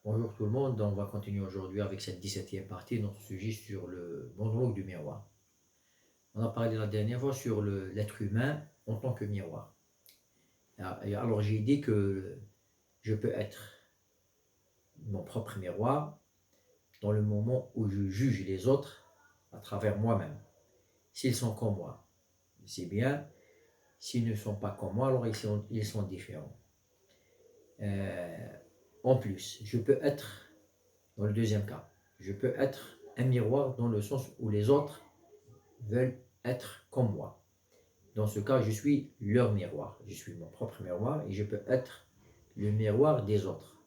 Bonjour tout le monde, on va continuer aujourd'hui avec cette 17e partie, notre sujet sur le monologue du miroir. On a parlé la dernière fois sur l'être humain en tant que miroir. Alors j'ai dit que je peux être mon propre miroir dans le moment où je juge les autres à travers moi-même. S'ils sont comme moi, c'est bien. S'ils ne sont pas comme moi, alors ils sont différents. En plus, je peux être, dans le deuxième cas, je peux être un miroir dans le sens où les autres veulent être comme moi. Dans ce cas, je suis leur miroir. Je suis mon propre miroir et je peux être le miroir des autres.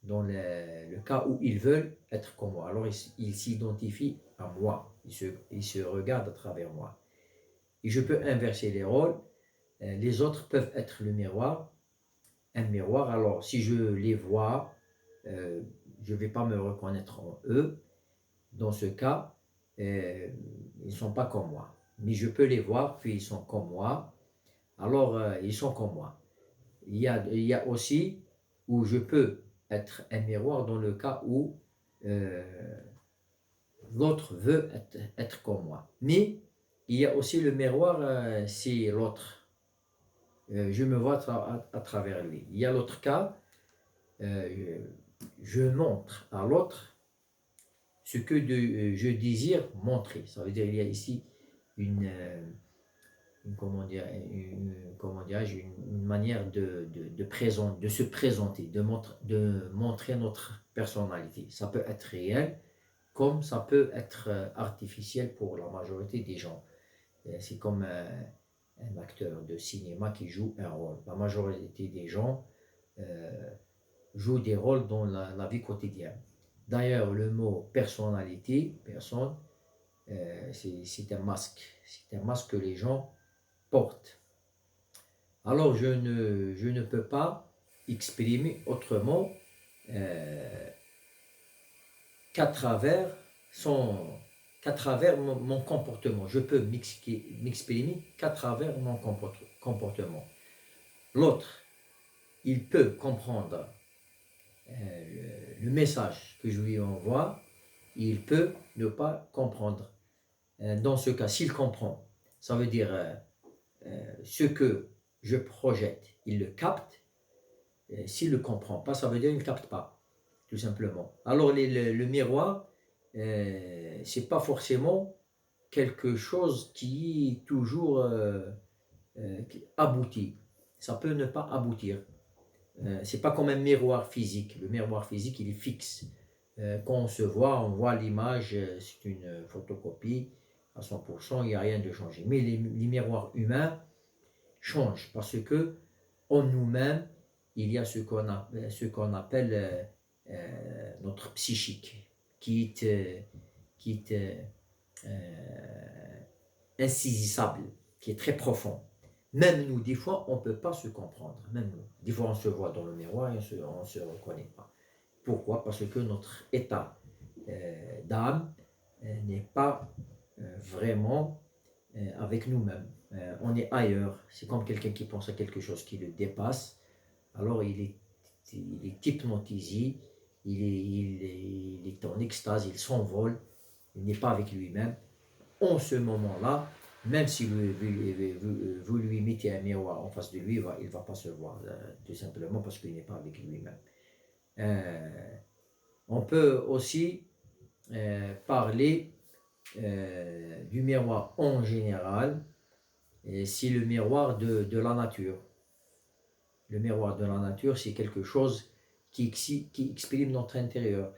Dans le cas où ils veulent être comme moi, alors ils s'identifient à moi. Ils se regardent à travers moi. Et je peux inverser les rôles. Les autres peuvent être le miroir, un miroir. Alors, si je les vois, je ne vais pas me reconnaître en eux. Dans ce cas, ils ne sont pas comme moi. Mais je peux les voir, puis ils sont comme moi. Alors, ils sont comme moi. Il y a aussi où je peux être un miroir dans le cas où euh, l'autre veut être comme moi. Mais il y a aussi le miroir si l'autre, je me vois à travers lui. Il y a l'autre cas, euh, je montre à l'autre ce que je désire montrer. Ça veut dire qu'il y a ici une, comment dire, comment une manière de se présenter, de montrer notre personnalité. Ça peut être réel, comme ça peut être artificiel pour la majorité des gens. C'est comme un acteur de cinéma qui joue un rôle. La majorité des gens euh, jouent des rôles dans la vie quotidienne. D'ailleurs, le mot personnalité, personne, c'est un masque. C'est un masque que les gens portent. Alors, je ne peux pas exprimer autrement euh, qu'à travers, son, qu'à travers mon comportement. Je peux m'exprimer qu'à travers mon comportement. L'autre, il peut comprendre le message que je lui envoie, il peut ne pas comprendre. Dans ce cas, s'il comprend, ça veut dire ce que je projette, il le capte. S'il ne le comprend pas, ça veut dire qu'il ne capte pas, tout simplement. Alors le miroir, c'est pas forcément quelque chose qui est toujours qui aboutit. Ça peut ne pas aboutir. C'est pas comme un miroir physique. Le miroir physique, il est fixe. Quand on voit l'image, c'est une photocopie à 100%, il n'y a rien de changé. Mais les miroirs humains changent parce que en nous-mêmes, il y a ce qu'on appelle notre psychique, qui est insaisissable, qui est très profond. Même nous, des fois, on ne peut pas se comprendre. Même nous. Des fois, on se voit dans le miroir et on ne se reconnaît pas. Pourquoi? Parce que notre état d'âme n'est pas vraiment avec nous-mêmes. On est ailleurs. C'est comme quelqu'un qui pense à quelque chose qui le dépasse. Alors il est hypnotisé, il est en extase, il s'envole, il n'est pas avec lui-même. En ce moment-là, même si vous lui mettez un miroir en face de lui, il ne va pas se voir, tout simplement parce qu'il n'est pas avec lui-même. Euh, on peut aussi parler du miroir en général, et c'est le miroir de la nature. Le miroir de la nature, c'est quelque chose qui exprime notre intérieur.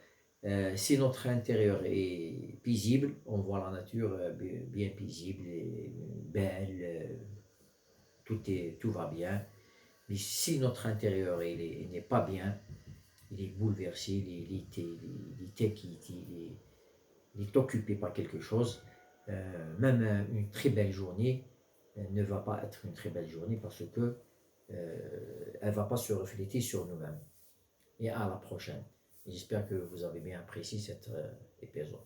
Si notre intérieur est paisible, on voit la nature bien paisible et belle, tout va bien. Mais si notre intérieur n'est pas bien, il est bouleversé, il est occupé par quelque chose, même une très belle journée ne va pas être une très belle journée parce que elle ne va pas se refléter sur nous-mêmes. Et à la prochaine. J'espère que vous avez bien apprécié cet épisode.